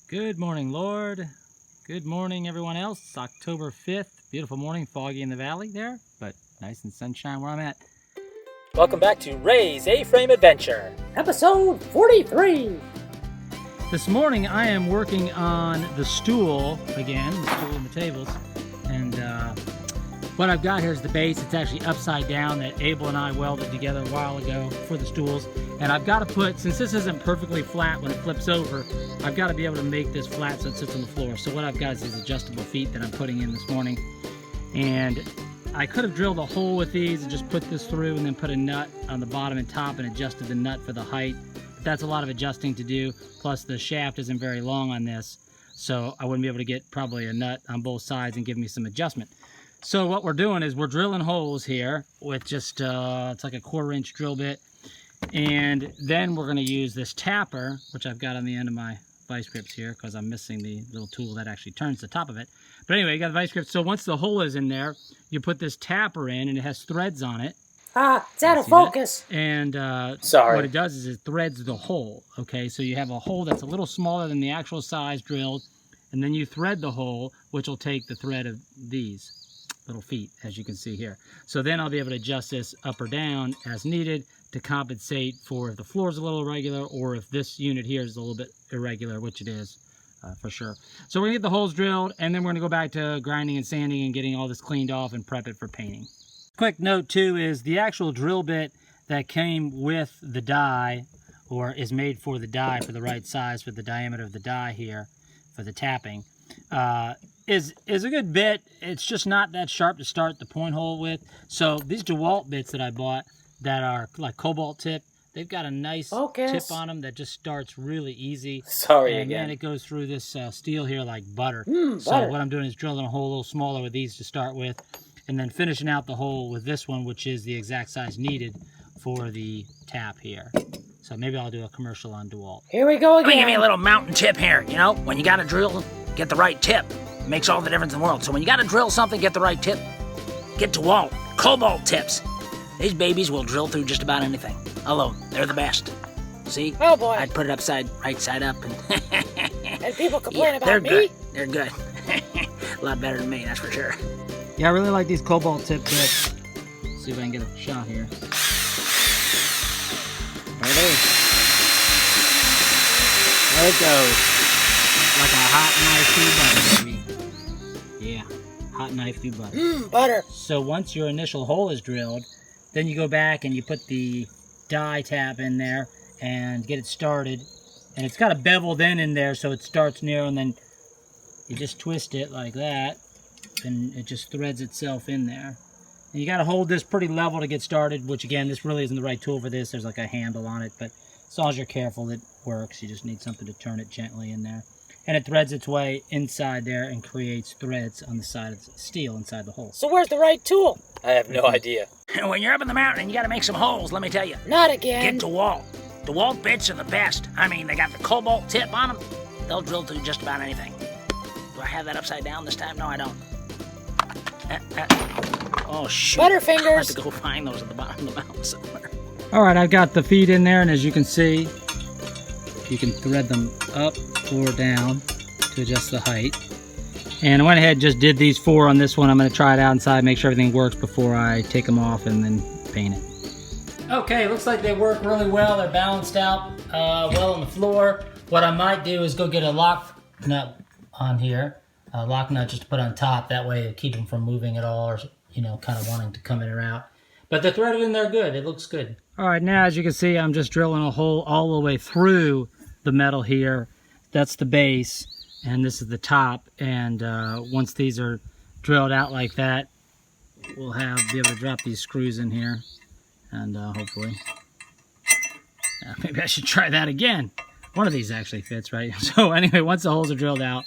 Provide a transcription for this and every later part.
Good morning, Lord. Good morning, everyone else. It's October 5th. Beautiful morning, foggy in the valley there, but nice and sunshine where I'm at. Welcome back to Ray's A-Frame Adventure. Episode 43. This morning I am working on the stool again, the stool and the tables. And what I've got here is the base. It's actually upside down that Abel and I welded together a while ago for the stools. And I've got to put, since this isn't perfectly flat when it flips over, I've got to be able to make this flat so it sits on the floor. So what I've got is these adjustable feet that I'm putting in this morning. And I could have drilled a hole with these and just put this through and then put a nut on the bottom and top and adjusted the nut for the height. But that's a lot of adjusting to do. Plus the shaft isn't very long on this, so I wouldn't be able to get probably a nut on both sides and give me some adjustment. So what we're doing is we're drilling holes here with just, it's like a 1/4-inch drill bit. And then we're going to use this tapper, which I've got on the end of my vice grips here because I'm missing the little tool that actually turns the top of it. But anyway, you got the vice grips. So once the hole is in there, you put this tapper in, and it has threads on it. It's out of focus. That? And what it does is it threads the hole. Okay, so you have a hole that's a little smaller than the actual size drilled, and then you thread the hole, which will take the thread of these little feet, as you can see here. So then I'll be able to adjust this up or down as needed to compensate for if the floor is a little irregular or if this unit here is a little bit irregular, which it is for sure. So we're gonna get the holes drilled, and then we're gonna go back to grinding and sanding and getting all this cleaned off and prep it for painting. Quick note too is the actual drill bit that came with the die, or is made for the die for the right size for the diameter of the die here for the tapping, is a good bit. It's just not that sharp to start the point hole with. So these DeWalt bits that I bought that are like cobalt tip, they've got a nice tip on them that just starts really easy. And then it goes through this steel here like butter. So what I'm doing is drilling a hole a little smaller with these to start with, and then finishing out the hole with this one, which is the exact size needed for the tap here. So maybe I'll do a commercial on DeWalt. Here we go again. Let me give you a little mountain tip here. You know, when you got to drill, get the right tip. It makes all the difference in the world. So when you got to drill something, get the right tip. Get DeWalt cobalt tips. These babies will drill through just about anything. Alone, they're the best. See? Oh boy. I'd put it right side up. And people complain about they're me? Good. They're good. A lot better than me, that's for sure. Yeah, I really like these cobalt tip bits. Let's see if I can get a shot here. There it is. There it goes. Like a hot knife through butter, baby. Yeah, hot knife through butter. Butter. So once your initial hole is drilled, then you go back and you put the die tap in there and get it started. And it's got a beveled end in there, so it starts near, and then you just twist it like that, and it just threads itself in there. And you got to hold this pretty level to get started, which again, this really isn't the right tool for this. There's like a handle on it, but as long as you're careful, it works. You just need something to turn it gently in there. And it threads its way inside there and creates threads on the side of the steel inside the hole. So where's the right tool? I have no idea. When you're up in the mountain and you got to make some holes, let me tell you. Not again. Get DeWalt. DeWalt bits are the best. I mean, they got the cobalt tip on them. They'll drill through just about anything. Do I have that upside down this time? No, I don't. Oh, shoot. Butterfingers. I'll have to go find those at the bottom of the mountain somewhere. All right, I've got the feet in there, and as you can see, you can thread them up or down to adjust the height. And I went ahead and just did these 4 on this one. I'm going to try it out inside, make sure everything works before I take them off and then paint it. Okay, looks like they work really well. They're balanced out well on the floor. What I might do is go get a lock nut on here. A lock nut just to put on top. That way it'll keep them from moving at all, or, you know, kind of wanting to come in or out. But they're threaded in there good. It looks good. All right, now as you can see, I'm just drilling a hole all the way through the metal here. That's the base, and this is the top. And once these are drilled out like that, we'll be able to drop these screws in here. And hopefully, maybe I should try that again. One of these actually fits, right? So anyway, once the holes are drilled out,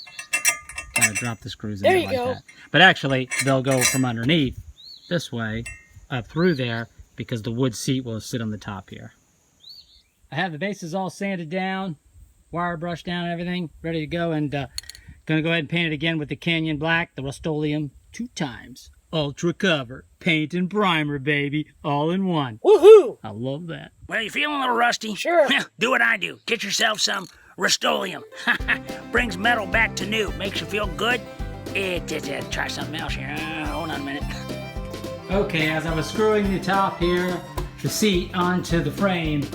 kind of drop the screws in there like that. But actually, they'll go from underneath this way up through there because the wood seat will sit on the top here. I have the bases all sanded down, wire brushed down and everything, ready to go. And gonna go ahead and paint it again with the Canyon Black, the Rust-Oleum 2 times. Ultra cover, paint and primer, baby, all in one. Woohoo! I love that. Well, you feeling a little rusty? Sure. Do what I do. Get yourself some Rust-Oleum. Brings metal back to new. Makes you feel good. Try something else here. Hold on a minute. Okay, as I was screwing the top here, the seat onto the frame,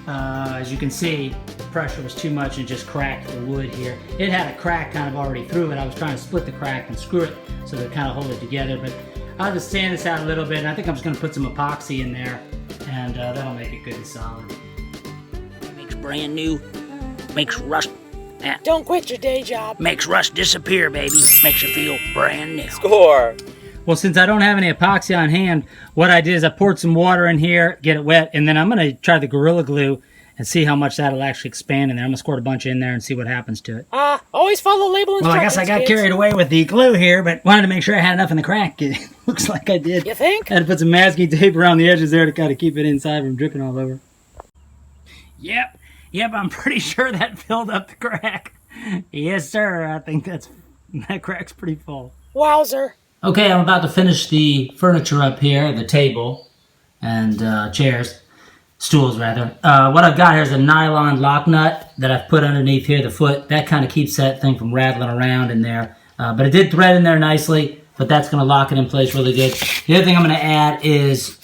as you can see, the pressure was too much and just cracked the wood here. It had a crack kind of already through it. I was trying to split the crack and screw it so that it kind of hold it together, but I'll just sand this out a little bit, and I think I'm just going to put some epoxy in there, and that'll make it good and solid. Makes brand new. Makes rust. Don't quit your day job. Makes rust disappear, baby. Makes you feel brand new. Score! Well, since I don't have any epoxy on hand, what I did is I poured some water in here, get it wet, and then I'm going to try the Gorilla Glue and see how much that'll actually expand in there. I'm going to squirt a bunch in there and see what happens to it. Always follow label instructions. Well, I guess I got carried away with the glue here, but wanted to make sure I had enough in the crack. It looks like I did. You think? I had to put some masking tape around the edges there to kind of keep it inside from dripping all over. Yep, I'm pretty sure that filled up the crack. Yes, sir. I think that crack's pretty full. Wowzer. Okay, I'm about to finish the furniture up here, the table and stools rather. What I've got here is a nylon lock nut that I've put underneath here, the foot. That kind of keeps that thing from rattling around in there. But it did thread in there nicely, but that's going to lock it in place really good. The other thing I'm going to add is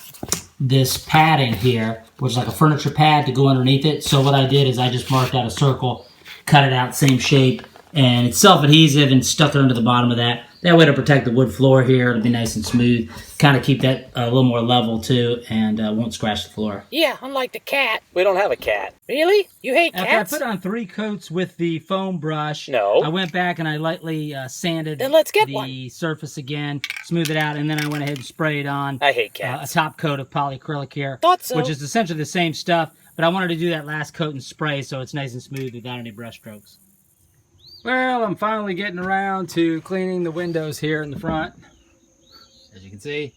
this padding here, which is like a furniture pad to go underneath it. So what I did is I just marked out a circle, cut it out same shape, and it's self-adhesive and stuck it under the bottom of that. That way to protect the wood floor here. It'll be nice and smooth. Kind of keep that a little more level too, and won't scratch the floor. Yeah, unlike the cat. We don't have a cat. Really? You hate cats? After I put on 3 coats with the foam brush, No. I went back and I lightly sanded Then let's get the one. surface again, smooth it out, and then I went ahead and sprayed on I hate a cats. top coat of polyacrylic here, Thought so. which is essentially the same stuff, but I wanted to do that last coat and spray so it's nice and smooth without any brush strokes. Well, I'm finally getting around to cleaning the windows here in the front, as you can see.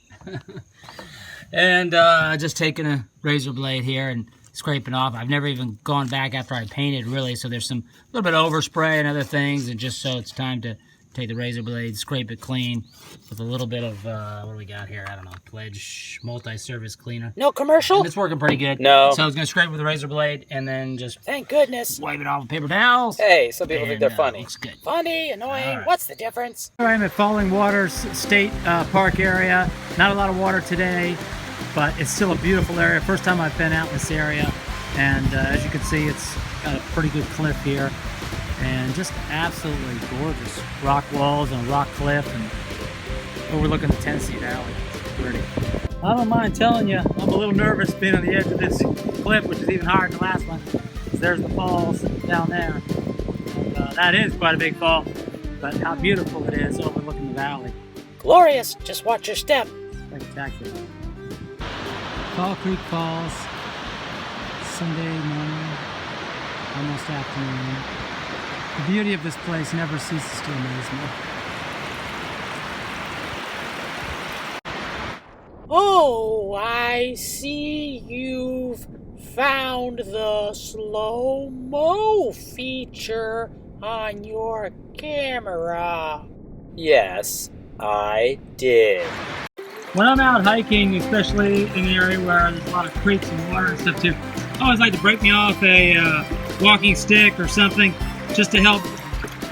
And just taking a razor blade here and scraping off. I've never even gone back after I painted, really, so there's some little bit of overspray and other things, and just so it's time to take the razor blade, scrape it clean with a little bit of, what do we got here? I don't know, Pledge multi-service cleaner. No commercial? And it's working pretty good. No. So I was going to scrape it with a razor blade and then just Thank goodness. wipe it off with paper towels. Hey, some people think they're funny. Looks good. Funny, annoying. All right. What's the difference? I'm at Falling Waters State Park area. Not a lot of water today, but it's still a beautiful area. First time I've been out in this area. And as you can see, it's got a pretty good cliff here. And just absolutely gorgeous rock walls and a rock cliff and overlooking the Tennessee Valley. It's pretty. I don't mind telling you, I'm a little nervous being on the edge of this cliff, which is even higher than the last one. There's the falls down there. And, that is quite a big fall, but how beautiful it is overlooking the valley. Glorious. Just watch your step. Spectacular. Fall Creek Falls, Sunday morning, almost afternoon. The beauty of this place never ceases to amaze me. Oh, I see you've found the slow-mo feature on your camera. Yes, I did. When I'm out hiking, especially in the area where there's a lot of creeks and water and stuff too, I always like to break me off a walking stick or something just to help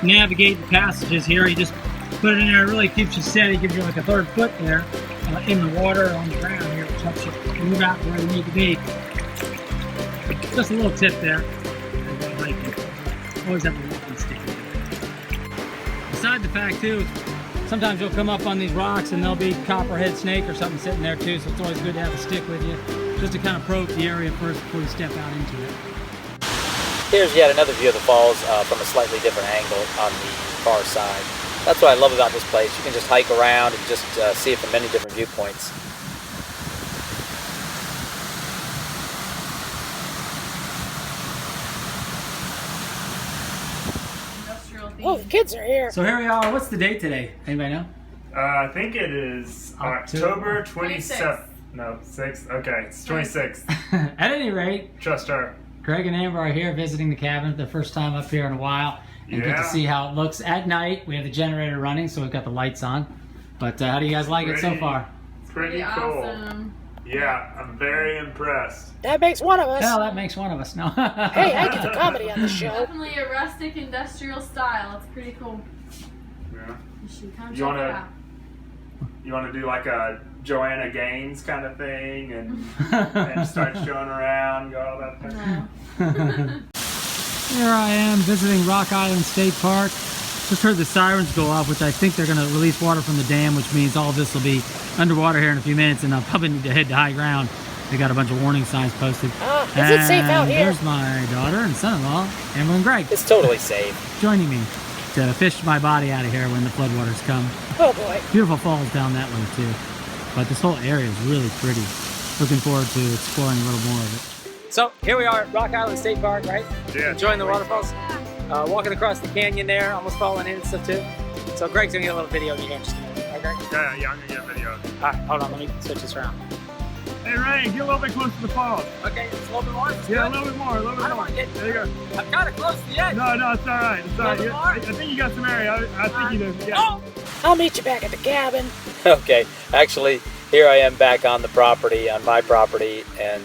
navigate the passages here. You just put it in there, it really keeps you steady, gives you like a third foot there in the water or on the ground here, which helps you move out where you need to be. Just a little tip there. Always have a walking stick. Besides the fact too, sometimes you'll come up on these rocks and there'll be copperhead snake or something sitting there too, so it's always good to have a stick with you just to kind of probe the area first before you step out into it. Here's yet another view of the falls from a slightly different angle on the far side. That's what I love about this place. You can just hike around and just see it from many different viewpoints. Oh, the kids are here. So here we are. What's the date today? Anybody know? I think it is October 27th. No, 6th. Okay, it's 26th. At any rate, Trust her. Greg and Amber are here visiting the cabin for the first time up here in a while and get to see how it looks at night. We have the generator running, so we've got the lights on. But how do you guys like it so far? Pretty cool. Awesome. Yeah, I'm very impressed. That makes one of us. Hell, that makes one of us. No. Hey, I get the comedy on the show. Definitely a rustic industrial style. It's pretty cool. Yeah. You should come You check wanna- it out. You want to do like a Joanna Gaines kind of thing and start showing around, go all that thing? Here I am visiting Rock Island State Park. Just heard the sirens go off, which I think they're going to release water from the dam, which means all this will be underwater here in a few minutes, and I'll probably need to head to high ground. They got a bunch of warning signs posted. Is it safe out here? There's my daughter and son-in-law, Emma and Greg, It's totally safe. joining me to fish my body out of here when the floodwaters come. Oh boy. Beautiful falls down that way too. But this whole area is really pretty. Looking forward to exploring a little more of it. So here we are at Rock Island State Park, right? Yeah. Enjoying the waterfalls. Walking across the canyon there, almost falling in and stuff too. So Greg's gonna get a little video of you here in just a minute. Right, Greg? Yeah, I'm gonna get a video. All right, hold on, let me switch this around. Hey Ray, get a little bit closer to the falls. Okay, it's a little bit more. Yeah, a little bit more, a little bit I don't more. want to get. There you go. I'm kind of close to the edge. No, it's all right. It's all right. A little bit more? I think you got some area. I think you do. Yeah. Oh! I'll meet you back at the cabin. Okay, actually, here I am back on the property, on my property, and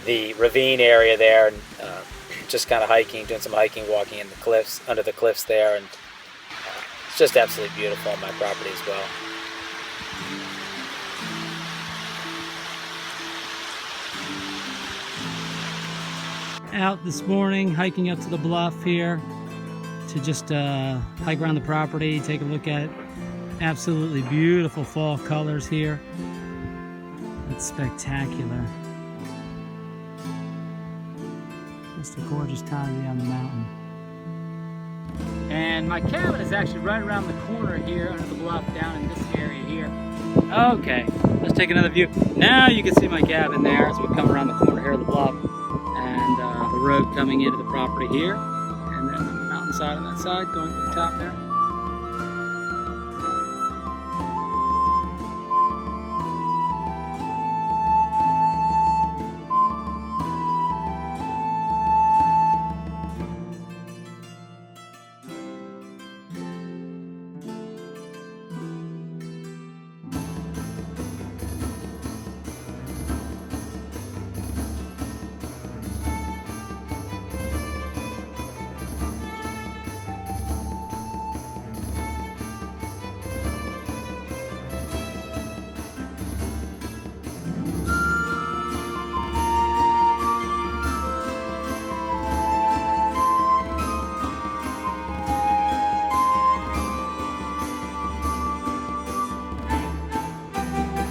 the ravine area there, and just kind of hiking, doing some hiking, walking in the cliffs, under the cliffs there, and it's just absolutely beautiful on my property as well. Out this morning, hiking up to the bluff here to just hike around the property, take a look at absolutely beautiful fall colors here. It's spectacular. Just a gorgeous time to be on the mountain. And my cabin is actually right around the corner here under the bluff down in this area here. Okay, let's take another view. Now you can see my cabin there as we come around the corner here of the bluff. And the road coming into the property here, and then the mountainside on that side going to the top there.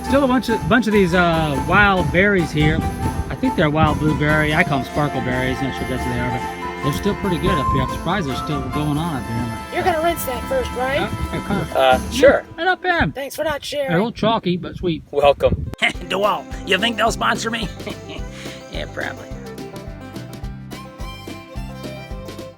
Still a bunch of these wild berries here. I think they're wild blueberry. I call them sparkle berries. Not sure if that's what they are, but they're still pretty good up here. I'm surprised they're still going on up here. You're gonna rinse that first, right? Sure. Yeah, right up there. Thanks for not They're a sharing. little chalky, but sweet. Welcome. DeWalt, you think they'll sponsor me? Yeah, probably.